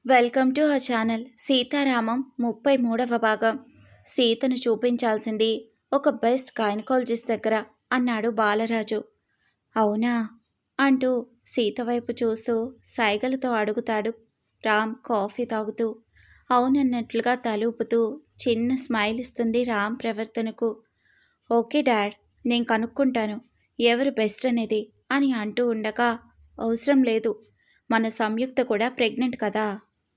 Welcome to our channel. Sitaramam 33వ భాగం. సీతను చూపించాల్సింది ఒక బెస్ట్ గైనకాలజిస్ట్ దగ్గర అన్నాడు బాలరాజు. అవునా అంటూ సీత వైపు చూస్తూ సైగలతో అడుగుతాడు రామ్ కాఫీ తాగుతూ. అవునన్నట్లుగా తలూపుతూ చిన్న స్మైల్ ఇస్తుంది రామ్ ప్రవర్తనకు. ఓకే డాడ్, నేను కనుక్కుంటాను ఎవరు బెస్ట్ అనేది అని అంటూ ఉండగా, అవసరం లేదు, మన సంయుక్త కూడా ప్రెగ్నెంట్ కదా,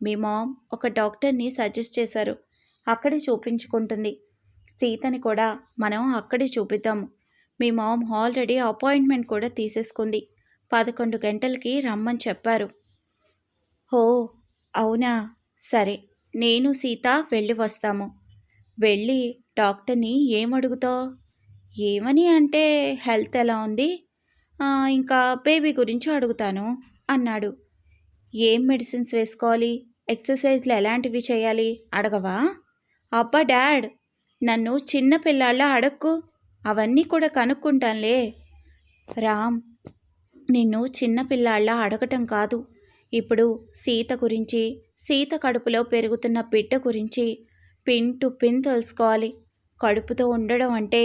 మీ మామ్ ఒక డాక్టర్ని సజెస్ట్ చేశారు, అక్కడే చూపించుకుంటుంది. సీతని కూడా మనం అక్కడే చూపిద్దాము. మీ మామ్ ఆల్రెడీ అపాయింట్మెంట్ కూడా తీసేసుకుంది. 11 గంటలకి రమ్మని చెప్పారు. హో, అవునా, సరే, నేను సీత వెళ్ళి వస్తాము. వెళ్ళి డాక్టర్ని ఏమడుగుతావు? ఏమని అంటే హెల్త్ ఎలా ఉంది, ఇంకా బేబీ గురించి అడుగుతాను అన్నాడు. ఏం మెడిసిన్స్ వేసుకోవాలి, ఎక్సర్సైజ్లు ఎలాంటివి చేయాలి అడగవా? అబ్బా డాడ్, నన్ను చిన్న పిల్లాళ్ళ అడక్కు, అవన్నీ కూడా కనుక్కుంటానులే. రామ్, నిన్ను చిన్న పిల్లాళ్ళ అడగటం కాదు, ఇప్పుడు సీత గురించి, సీత కడుపులో పెరుగుతున్న బిడ్డ గురించి పిన్ టు పిన్ తెలుసుకోవాలి. కడుపుతో ఉండడం అంటే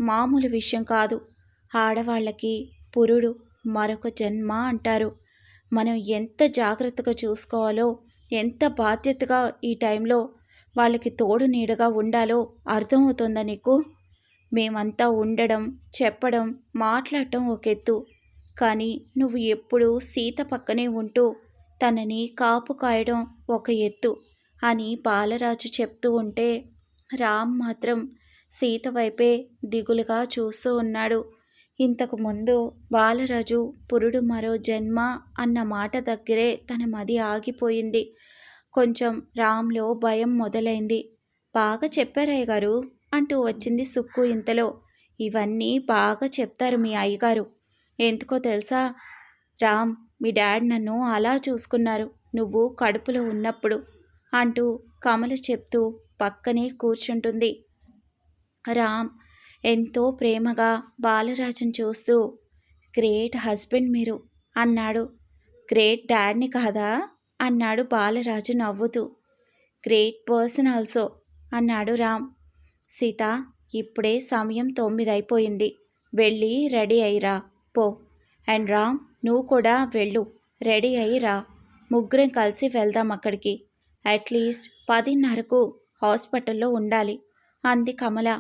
మామూలు విషయం కాదు. ఆడవాళ్ళకి పురుడు మరొక జన్మ అంటారు. మనం ఎంత జాగ్రత్తగా చూసుకోవాలో, ఎంత బాధ్యతగా ఈ టైంలో వాళ్ళకి తోడు నీడగా ఉండాలో అర్థమవుతుందా నీకు? మేమంతా ఉండడం, చెప్పడం, మాట్లాడటం ఒక ఎత్తు, కానీ నువ్వు ఎప్పుడూ సీత పక్కనే ఉంటూ తనని కాపు కాయడం ఒక ఎత్తు అని బాలరాజు చెప్తూ ఉంటే, రామ్ మాత్రం సీత వైపే దిగులుగా చూస్తూ ఉన్నాడు. ఇంతకు ముందు బాలరాజు పురుడు మరో జన్మ అన్న మాట దగ్గరే తన మది ఆగిపోయింది. కొంచెం రామ్లో భయం మొదలైంది. బాగా చెప్పారయ్య గారు అంటూ వచ్చింది సుక్కు ఇంతలో. ఇవన్నీ బాగా చెప్తారు మీ అయ్యగారు. ఎందుకో తెలుసా రామ్, మీ డాడ్ నన్ను అలా చూసుకున్నారు నువ్వు కడుపులో ఉన్నప్పుడు అంటూ కమల చెప్తూ పక్కనే కూర్చుంటుంది. రామ్ ఎంతో ప్రేమగా బాలరాజును చూస్తూ, గ్రేట్ హస్బెండ్ మీరు అన్నాడు. గ్రేట్ డాడ్ని కాదా అన్నాడు బాలరాజు నవ్వుతూ. గ్రేట్ పర్సన్ ఆల్సో అన్నాడు రామ్. సీత, ఇప్పుడే సమయం 9 అయిపోయింది, వెళ్ళి రెడీ అయ్యిరా పో. అండ్ రామ్, నువ్వు కూడా వెళ్ళు, రెడీ అయ్యిరా, ముగ్గురం కలిసి వెళ్దాం అక్కడికి. అట్లీస్ట్ 10:30కు హాస్పిటల్లో ఉండాలి అంది కమల.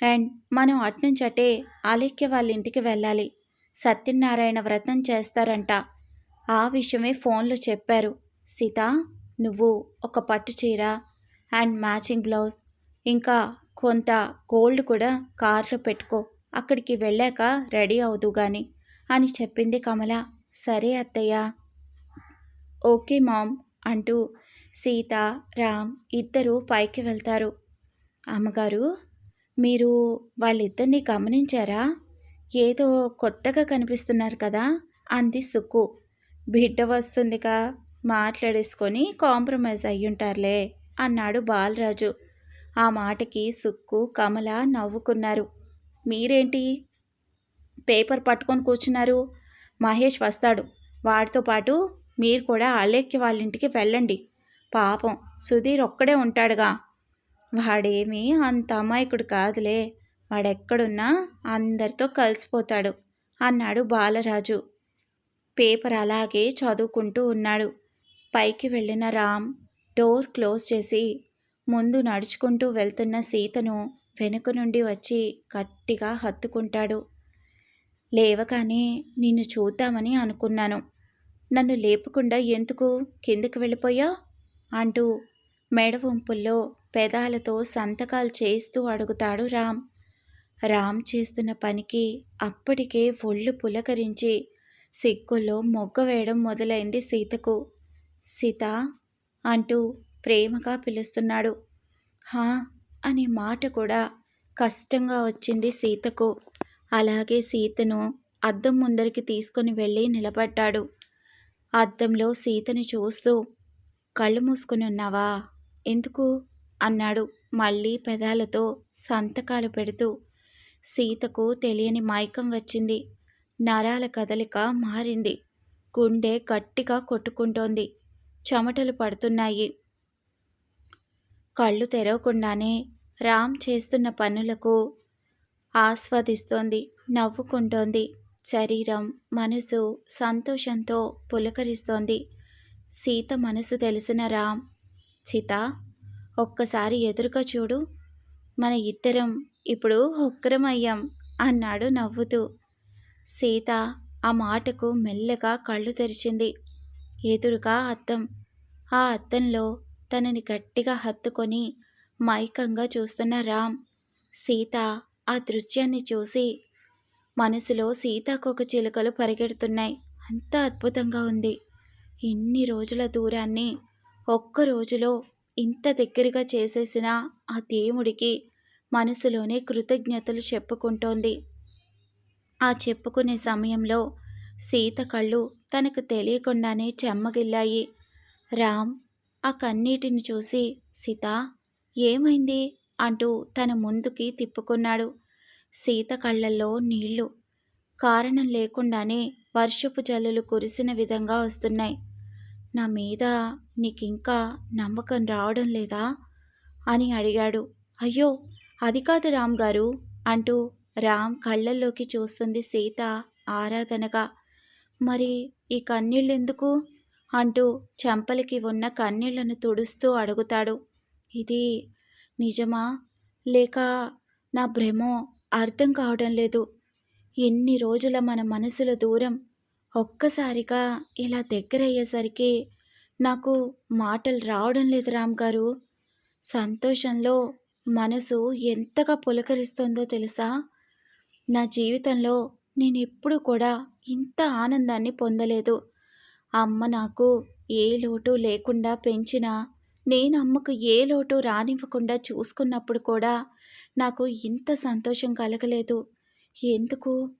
అండ్ మనం అట్నుంచటే అలేఖ్య వాళ్ళ ఇంటికి వెళ్ళాలి. సత్యనారాయణ వ్రతం చేస్తారంట, ఆ విషయమే ఫోన్లో చెప్పారు. సీత, నువ్వు ఒక పట్టు చీర అండ్ మ్యాచింగ్ బ్లౌజ్, ఇంకా కొంత గోల్డ్ కూడా కార్లో పెట్టుకో, అక్కడికి వెళ్ళాక రెడీ అవుదు గాని అని చెప్పింది కమల. సరే అత్తయ్య. ఓకే మామ్ అంటూ సీత, రామ్ ఇద్దరూ పైకి వెళ్తారు. అమ్మగారు, మీరు వాళ్ళిద్దరిని గమనించారా? ఏదో కొత్తగా కనిపిస్తున్నారు కదా అంది సుక్కు. బిడ్డ వస్తుందిగా, మాట్లాడేసుకొని కాంప్రమైజ్ అయ్యుంటారులే అన్నాడు బాలరాజు. ఆ మాటకి సుక్కు, కమల నవ్వుకున్నారు. మీరేంటి పేపర్ పట్టుకొని కూర్చున్నారు? మహేష్ వస్తాడు, వాడితో పాటు మీరు కూడా అలేఖ్య వాళ్ళ ఇంటికి వెళ్ళండి. పాపం సుధీర్ ఒక్కడే ఉంటాడుగా. వాడేమీ అంత అమాయకుడు కాదులే, వాడెక్కడున్నా అందరితో కలిసిపోతాడు అన్నాడు బాలరాజు. పేపర్ అలాగే చదువుకుంటూ ఉన్నాడు. పైకి వెళ్ళిన రామ్ డోర్ క్లోజ్ చేసి ముందు నడుచుకుంటూ వెళ్తున్న సీతను వెనుక నుండి వచ్చి గట్టిగా హత్తుకుంటాడు. లేవగానే నిన్ను చూద్దామని అనుకున్నాను, నన్ను లేపకుండా ఎందుకు కిందకి వెళ్ళిపోయా అంటూ మెడ వంపుల్లో పెదాలతో సంతకాలు చేస్తూ అడుగుతాడు రామ్. రామ్ చేస్తున్న పనికి అప్పటికే ఒళ్ళు పులకరించి సిగ్గుల్లో మొగ్గ వేయడం మొదలైంది సీతకు. సీత అంటూ ప్రేమగా పిలుస్తున్నాడు. హా అనే మాట కూడా కష్టంగా వచ్చింది సీతకు. అలాగే సీతను అద్దం ముందరికి తీసుకుని వెళ్ళి నిలబడ్డాడు. అద్దంలో సీతని చూస్తూ, కళ్ళు మూసుకుని ఉన్నావా, ఎందుకు అన్నాడు మళ్ళీ పెదాలతో సంతకాలు పెడుతూ. సీతకు తెలియని మైకం వచ్చింది. నరాల కదలిక మారింది. గుండె గట్టిగా కొట్టుకుంటోంది. చెమటలు పడుతున్నాయి. కళ్ళు తెరవకుండానే రామ్ చేస్తున్న పనులకు ఆస్వాదిస్తోంది, నవ్వుకుంటోంది. శరీరం, మనసు సంతోషంతో పులకరిస్తోంది. సీత మనసు తెలిసిన రామ్, సీత, ఒక్కసారి ఎదురుగా చూడు, మన ఇద్దరం ఇప్పుడు ఒక్కరమయ్యాం అన్నాడు నవ్వుతూ. సీత ఆ మాటకు మెల్లగా కళ్ళు తెరిచింది. ఎదురుగా అద్దం. ఆ అద్దంలో తనని గట్టిగా హత్తుకొని మైకంగా చూస్తున్న రామ్. సీత ఆ దృశ్యాన్ని చూసి మనసులో సీతాకోక చిలుకలు పరిగెడుతున్నాయి. అంత అద్భుతంగా ఉంది. ఇన్ని రోజుల దూరాన్ని ఒక్క రోజులో ఇంత దగ్గరగా చేసేసిన ఆ దేవుడికి మనసులోనే కృతజ్ఞతలు చెప్పుకుంటోంది. ఆ చెప్పుకునే సమయంలో సీత కళ్ళు తనకు తెలియకుండానే చెమ్మగిల్లాయి. రామ్ ఆ కన్నీటిని చూసి, సీత, ఏమైంది అంటూ తన ముందుకి తిప్పుకున్నాడు. సీత కళ్ళల్లో నీళ్లు కారణం లేకుండానే వర్షపు జల్లులు కురిసిన విధంగా వస్తున్నాయి. నా మీద నీకింకా నమ్మకం రావడం లేదా అని అడిగాడు. అయ్యో, అది కాదు రామ్ గారు అంటూ రామ్ కళ్ళల్లోకి చూస్తుంది సీత ఆరాధనగా. మరి ఈ కన్నీళ్ళెందుకు అంటూ చెంపలకి ఉన్న కన్నీళ్లను తుడుస్తూ అడుగుతాడు. ఇది నిజమా లేక నా భ్రమో అర్థం కావడం లేదు. ఎన్ని రోజుల మన మనసుల దూరం ఒక్కసారిగా ఇలా దగ్గరయ్యేసరికి నాకు మాటలు రావడం లేదు రామ్ గారు. సంతోషంలో మనసు ఎంతగా పులకరిస్తుందో తెలుసా? నా జీవితంలో నేనెప్పుడూ కూడా ఇంత ఆనందాన్ని పొందలేదు. అమ్మ నాకు ఏ లోటు లేకుండా పెంచినా, నేను అమ్మకు ఏ లోటు రానివ్వకుండా చూసుకున్నప్పుడు కూడా నాకు ఇంత సంతోషం కలగలేదు. ఎందుకు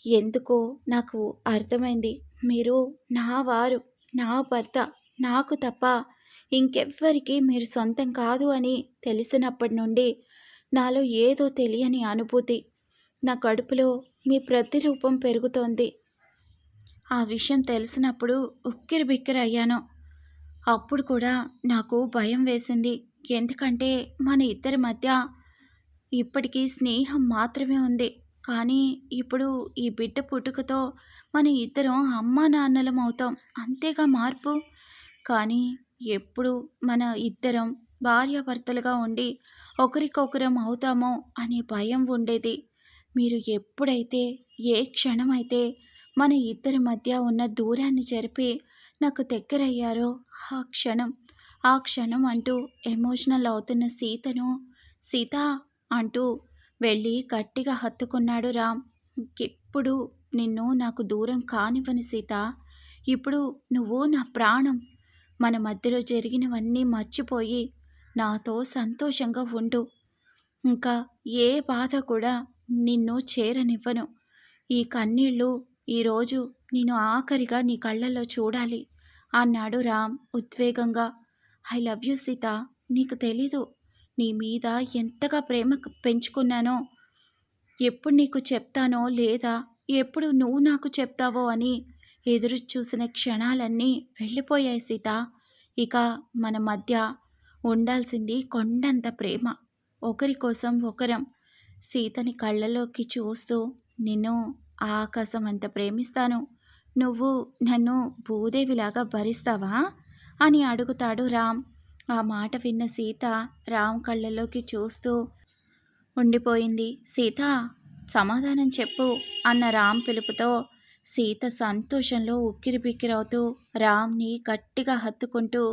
ఎందుకో నాకు అర్థమైంది. మీరు నా వారు, నా భర్త, నాకు తప్ప ఇంకెవ్వరికీ మీరు సొంతం కాదు అని తెలిసినప్పటి నుండి నాలో ఏదో తెలియని అనుభూతి. నా కడుపులో మీ ప్రతిరూపం పెరుగుతోంది. ఆ విషయం తెలిసినప్పుడు ఉక్కిరిబిక్కిరి అయ్యాను. అప్పుడు కూడా నాకు భయం వేసింది. ఎందుకంటే మన ఇద్దరి మధ్య ఇప్పటికీ స్నేహం మాత్రమే ఉంది. కానీ ఇప్పుడు ఈ బిడ్డ పుట్టుకతో మన ఇద్దరం అమ్మా నాన్నలం అవుతాం. అంతేగా మార్పు. కానీ ఎప్పుడు మన ఇద్దరం భార్యాభర్తలుగా ఉండి ఒకరికొకరం అవుతామో అనే భయం ఉండేది. మీరు ఎప్పుడైతే, ఏ క్షణమైతే మన ఇద్దరి మధ్య ఉన్న దూరాన్ని జరిపి నాకు దగ్గరయ్యారో ఆ క్షణం అంటూ ఎమోషనల్ అవుతున్న సీతను, సీత అంటూ వెళ్ళి గట్టిగా హత్తుకున్నాడు రామ్. ఎప్పుడు నిన్ను నాకు దూరం కానివ్వని సీత. ఇప్పుడు నువ్వు నా ప్రాణం. మన మధ్యలో జరిగినవన్నీ మర్చిపోయి నాతో సంతోషంగా ఉండు. ఇంకా ఏ బాధ కూడా నిన్ను చేరనివ్వను. ఈ కన్నీళ్ళు ఈరోజు నేను ఆఖరిగా నీ కళ్ళల్లో చూడాలి అన్నాడు రామ్ ఉద్వేగంగా. I love you Sita. నీకు తెలీదు నీ మీద ఎంతగా ప్రేమ పెంచుకున్నానో. ఎప్పుడు నీకు చెప్తానో లేదా ఎప్పుడు నువ్వు నాకు చెప్తావో అని ఎదురు చూసిన క్షణాలన్నీ వెళ్ళిపోయాయి సీత. ఇక మన మధ్య ఉండాల్సింది కొండంత ప్రేమ. ఒకరి కోసం ఒకరం. సీతని కళ్ళలోకి చూస్తూ, నిన్ను ఆకాశం అంత ప్రేమిస్తాను. నువ్వు నన్ను భూదేవిలాగా భరిస్తావా అని అడుగుతాడు రామ్. ఆ మాట విన్న సీత రామ్ కళ్ళలోకి చూస్తూ ఉండిపోయింది. సీత, సమాధానం చెప్పు అన్న రామ్ పిలుపుతో సీత సంతోషంలో ఉక్కిరిబిక్కిరవుతూ రామ్ని గట్టిగా హత్తుకుంటూ,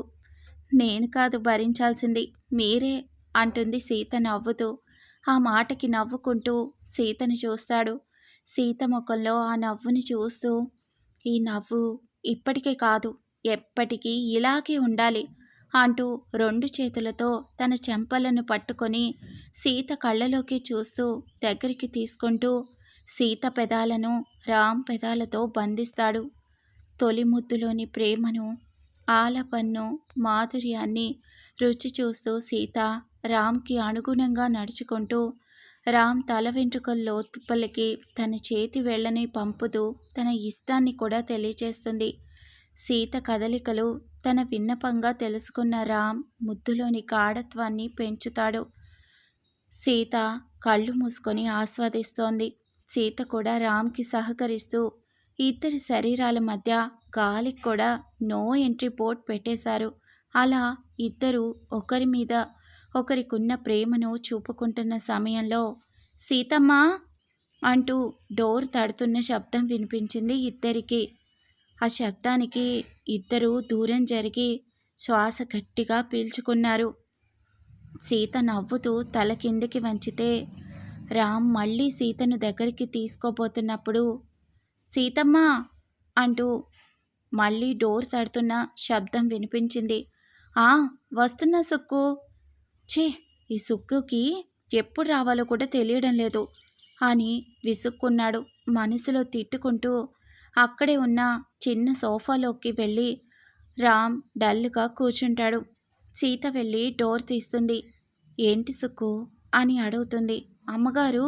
నేను కాదు భరించాల్సింది, మీరే అంటుంది సీత నవ్వుతూ. ఆ మాటకి నవ్వుకుంటూ సీతని చూస్తాడు. సీత ముఖంలో ఆ నవ్వుని చూస్తూ, ఈ నవ్వు ఇప్పటికే కాదు, ఎప్పటికీ ఇలాగే ఉండాలి అంటూ రెండు చేతులతో తన చెంపలను పట్టుకొని సీత కళ్ళలోకి చూస్తూ దగ్గరికి తీసుకుంటూ సీత పెదాలను రామ్ పెదాలతో బంధిస్తాడు. తొలి ముద్దులోని ప్రేమను, ఆలపన్ను, మాధుర్యాన్ని రుచి చూస్తూ సీత రామ్కి అనుగుణంగా నడుచుకుంటూ రామ్ తల వెంట్రుకల్లో తుప్పలకి తన చేతి వేళ్ళని పంపుతూ తన ఇష్టాన్ని కూడా తెలియచేస్తుంది. సీత కదలికలు తన విన్నపంగా తెలుసుకున్న రామ్ ముద్దులోని గాఢత్వాన్ని పెంచుతాడు. సీత కళ్ళు మూసుకొని ఆస్వాదిస్తోంది. సీత కూడా రామ్కి సహకరిస్తూ ఇద్దరి శరీరాల మధ్య గాలికి కూడా నో ఎంట్రీ బోర్డ్ పెట్టేశారు. అలా ఇద్దరు ఒకరి మీద ఒకరికున్న ప్రేమను చూపుకుంటున్న సమయంలో సీతమ్మా అంటూ డోర్ తడుతున్న శబ్దం వినిపించింది ఇద్దరికి. ఆ శబ్దానికి ఇద్దరూ దూరం జరిగి శ్వాస గట్టిగా పీల్చుకున్నారు. సీత నవ్వుతూ తల కిందికి వంచితే రామ్ మళ్ళీ సీతను దగ్గరికి తీసుకోబోతున్నప్పుడు సీతమ్మా అంటూ మళ్ళీ డోర్ తడుతున్న శబ్దం వినిపించింది. ఆ వస్తున్నా సుక్కు. ఛీ, ఈ సుక్కుకి ఎప్పుడు రావాలో కూడా తెలియడం లేదు అని విసుక్కున్నాడు. మనసులో తిట్టుకుంటూ అక్కడే ఉన్న చిన్న సోఫాలోకి వెళ్ళి రామ్ డల్గా కూర్చుంటాడు. సీత వెళ్ళి డోర్ తీస్తుంది. ఏంటి సుక్కు అని అడుగుతుంది. అమ్మగారు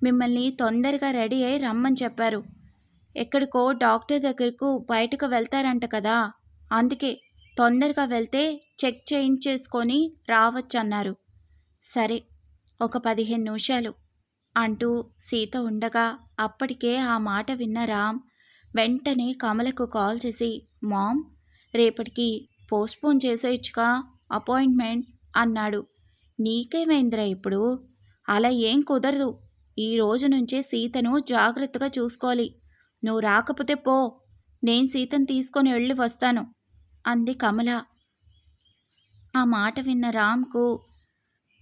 మిమ్మల్ని తొందరగా రెడీ అయి రమ్మని చెప్పారు. ఎక్కడికో డాక్టర్ దగ్గరకు బయటకు వెళ్తారంట కదా, అందుకే తొందరగా వెళ్తే చెక్ చేయించేసుకొని రావచ్చన్నారు. సరే, ఒక 15 నిమిషాలు అంటూ సీత ఉండగా అప్పటికే ఆ మాట విన్న రామ్ వెంటనే కమలకు కాల్ చేసి మామ్, రేపటికి పోస్ట్పోన్ చేసేయచ్చుగా అపాయింట్మెంట్ అన్నాడు. నీకేమైందిరా ఇప్పుడు? అలా ఏం కుదరదు. ఈ రోజు నుంచే సీతను జాగ్రత్తగా చూసుకోవాలి. నువ్వు రాకపోతే పో, నేను సీతను తీసుకొని వెళ్ళి వస్తాను అంది కమల. ఆ మాట విన్న రామ్కు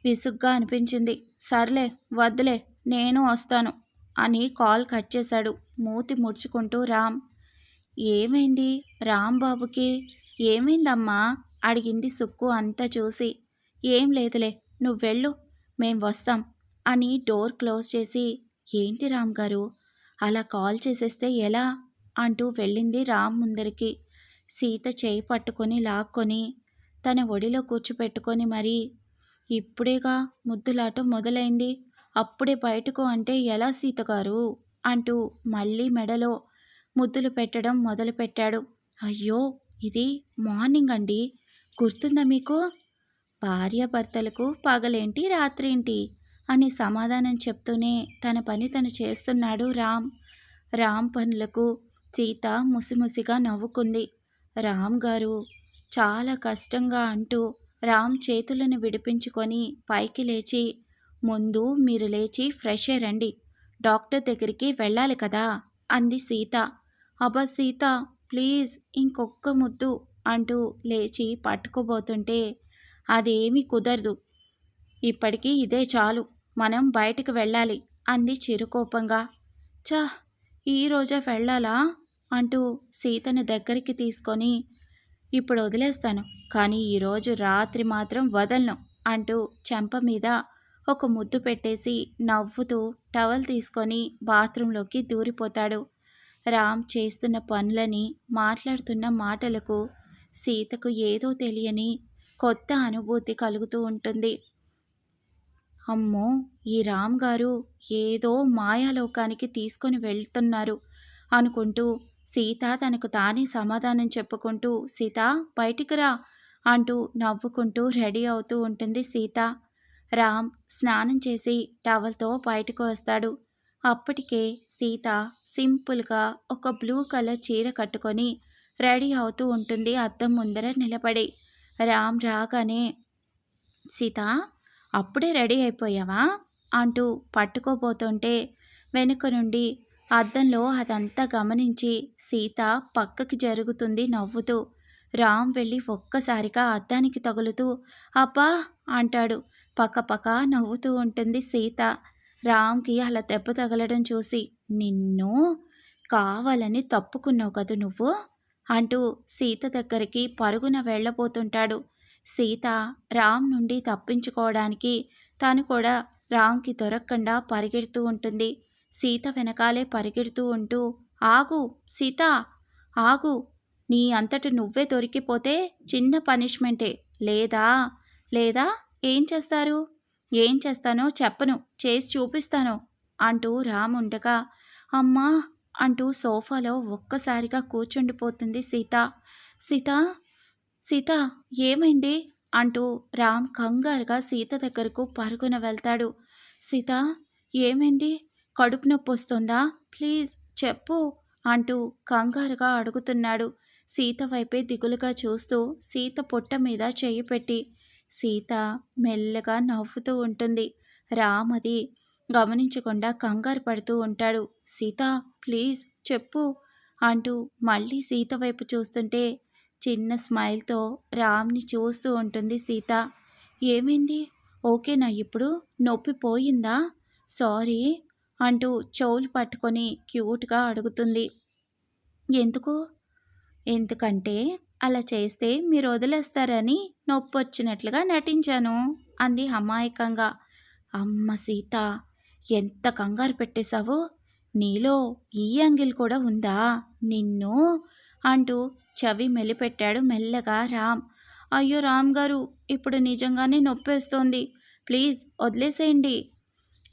విసుగ్గా అనిపించింది. సర్లే వద్దులే, నేను వస్తాను అని కాల్ కట్ చేశాడు మూతి ముడుచుకుంటూ రామ్. ఏమైంది రాంబాబుకి? ఏమైందమ్మా అడిగింది సుక్కు అంతా చూసి. ఏం లేదులే, నువ్వు వెళ్ళు, మేం వస్తాం అని డోర్ క్లోజ్ చేసి ఏంటి రామ్ గారు అలా కాల్ చేసేస్తే ఎలా అంటూ వెళ్ళింది రామ్ ముందరికి. సీత చేయి పట్టుకొని లాక్కొని తన ఒడిలో కూర్చోపెట్టుకొని మరీ ఇప్పుడేగా ముద్దులాట మొదలైంది, అప్పుడే బయటకు అంటే ఎలా సీతగారు అంటూ మళ్ళీ మెడలో ముద్దులు పెట్టడం మొదలుపెట్టాడు. అయ్యో, ఇది మార్నింగ్ అండి, గుర్తుందా మీకు? భార్యాభర్తలకు పగలేంటి రాత్రేంటి అని సమాధానం చెప్తూనే తన పని తను చేస్తున్నాడు రామ్. రామ్ పనులకు సీత ముసిముసిగా నవ్వుకుంది. రామ్ గారు చాలా కష్టంగా అంటూ రామ్ చేతులను విడిపించుకొని పైకి లేచి, ముందు మీరు లేచి ఫ్రెష్ అయ్యండి, డాక్టర్ దగ్గరికి వెళ్ళాలి కదా అంది సీత. అబ్బా సీత ప్లీజ్ ఇంకొక్క ముద్దు అంటూ లేచి పట్టుకోబోతుంటే అదేమీ కుదరదు, ఇప్పటికీ ఇదే చాలు, మనం బయటికి వెళ్ళాలి అంది చిరుకోపంగా. చా, ఈరోజే వెళ్ళాలా అంటూ సీతను దగ్గరికి తీసుకొని ఇప్పుడు వదిలేస్తాను, కానీ ఈరోజు రాత్రి మాత్రం వదలను అంటూ చెంప మీద ఒక ముద్దు పెట్టేసి నవ్వుతూ టవల్ తీసుకొని బాత్రూంలోకి దూరిపోతాడు. రామ్ చేస్తున్న పనులని మాట్లాడుతున్న మాటలకు సీతకు ఏదో తెలియని కొత్త అనుభూతి కలుగుతూ ఉంటుంది. అమ్మో, ఈ రామ్ గారు ఏదో మాయాలోకానికి తీసుకొని వెళ్తున్నారు అనుకుంటూ సీత తనకు తానే సమాధానం చెప్పుకుంటూ సీత బయటికి రా అంటూ నవ్వుకుంటూ రెడీ అవుతూ ఉంటుంది సీత. రామ్ స్నానం చేసి టవల్తో బయటకు వస్తాడు. అప్పటికే సీత సింపుల్గా ఒక బ్లూ కలర్ చీర కట్టుకొని రెడీ అవుతూ ఉంటుంది అద్దం ముందర నిలబడి. రామ్ రాగానే సీత అప్పుడే రెడీ అయిపోయావా అంటూ పట్టుకోబోతుంటే వెనుక నుండి అద్దంలో అదంతా గమనించి సీత పక్కకి జరుగుతుంది నవ్వుతూ. రామ్ వెళ్ళి ఒక్కసారిగా అద్దానికి తగులుతూ అబ్బా అంటాడు. పక్కపక్క నవ్వుతూ ఉంటుంది సీత. రామ్కి అలా దెబ్బ తగలడం చూసి నిన్ను కావాలని తప్పుకున్నావు కదూ నువ్వు అంటూ సీత దగ్గరికి పరుగున వెళ్ళబోతుంటాడు. సీత రామ్ నుండి తప్పించుకోవడానికి తను కూడా రామ్కి దొరకకుండా పరిగెడుతూ ఉంటుంది. సీత వెనకాలే పరిగెడుతూ ఉంటూ ఆగు సీత ఆగు, నీ అంతటి నువ్వే దొరికిపోతే చిన్న పనిష్మెంటే, లేదా లేదా ఏం చేస్తారు? ఏం చేస్తానో చెప్పను, చేసి చూపిస్తాను అంటూ రామ్ ఉండగా అమ్మా అంటూ సోఫాలో ఒక్కసారిగా కూర్చుండిపోతుంది సీత. సీత సీత ఏమైంది అంటూ రామ్ కంగారుగా సీత దగ్గరకు పరుగున వెళ్తాడు. సీత ఏమైంది? కడుపు నొప్పి వస్తుందా? ప్లీజ్ చెప్పు అంటూ కంగారుగా అడుగుతున్నాడు. సీత వైపే దిగులుగా చూస్తూ సీత పొట్ట మీద చెయ్యి పెట్టి సీత మెల్లగా నవ్వుతూ ఉంటుంది. రామ్ అది గమనించకుండా కంగారు పడుతూ ఉంటాడు. సీత ప్లీజ్ చెప్పు అంటూ మళ్ళీ సీత వైపు చూస్తుంటే చిన్న స్మైల్తో రామ్ని చూస్తూ ఉంటుంది సీత. ఏమైంది? ఓకేనా ఇప్పుడు? నొప్పి పోయిందా? సారీ అంటూ చెవులు పట్టుకొని క్యూట్గా అడుగుతుంది. ఎందుకు? ఎందుకంటే అలా చేస్తే మీరు వదిలేస్తారని నొప్పొచ్చినట్లుగా నటించాను అంది అమాయకంగా. అమ్మ సీత, ఎంత కంగారు పెట్టేశావు! నీలో ఈ యాంగిల్ కూడా ఉందా నిన్ను అంటూ చెవి మెలిపెట్టాడు మెల్లగా రామ్. అయ్యో రామ్ గారు, ఇప్పుడు నిజంగానే నొప్పేస్తోంది, ప్లీజ్ వదిలేసేయండి.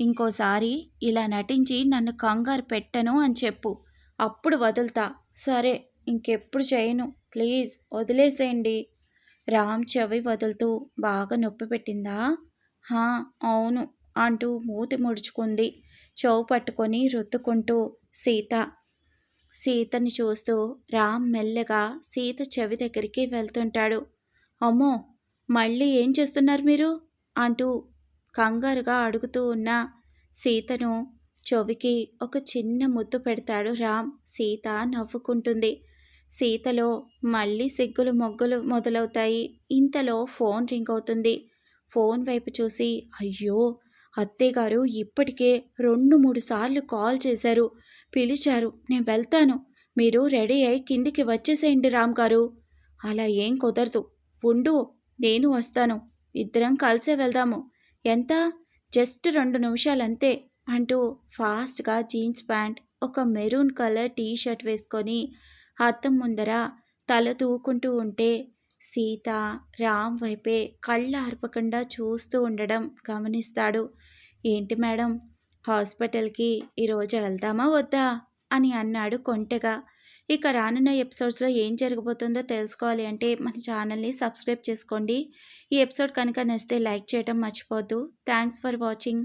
ఇంకోసారి ఇలా నటించి నన్ను కంగారు పెట్టను అని చెప్పు, అప్పుడు వదులుతా. సరే, ఇంకెప్పుడు చేయను, ప్లీజ్ వదిలేసేయండి. రామ్ చెవి వదులుతూ బాగా నొప్పి పెట్టిందా? హా అవును అంటూ మూతి ముడుచుకుంది. చెవు పట్టుకొని రుద్దుకుంటూ సీత. సీతని చూస్తూ రామ్ మెల్లగా సీత చెవి దగ్గరికి వెళ్తుంటాడు. అమ్మో, మళ్ళీ ఏం చేస్తున్నారు మీరు అంటూ కంగారుగా అడుగుతూ ఉన్న సీతను చెవికి ఒక చిన్న ముద్దు పెడతాడు రామ్. సీత నవ్వుకుంటుంది. సీతలో మళ్ళీ సిగ్గులు మొగ్గులు మొదలవుతాయి. ఇంతలో ఫోన్ రింగ్ అవుతుంది. ఫోన్ వైపు చూసి అయ్యో, అత్తయ్యగారు ఇప్పటికే 2-3 సార్లు కాల్ చేశారు, పిలిచారు, నేను వెళ్తాను, మీరు రెడీ అయి కిందికి వచ్చేసేయండి రామ్ గారు. అలా ఏం కుదరదు, ఉండు, నేను వస్తాను, ఇద్దరం కలిసే వెళ్దాము. ఎంత? జస్ట్ 2 నిమిషాలంతే అంటూ ఫాస్ట్గా జీన్స్ ప్యాంట్, ఒక మెరూన్ కలర్ టీ షర్ట్ వేసుకొని అద్దం ముందర తల దూకుంటూ ఉంటే సీత రామ్ వైపే కళ్ళు ఆర్పకుండా చూస్తూ ఉండడం గమనిస్తాడు. ఏంటి మేడం, హాస్పిటల్కి ఈరోజు వెళ్దామా వద్దా అని అన్నాడు కొంటెగా. ఇక రానున్న ఎపిసోడ్స్లో ఏం జరగబోతుందో తెలుసుకోవాలి అంటే మన ఛానల్ని సబ్స్క్రైబ్ చేసుకోండి. ఈ ఎపిసోడ్ కనుక నచ్చితే లైక్ చేయడం మర్చిపోవద్దు. Thanks for watching.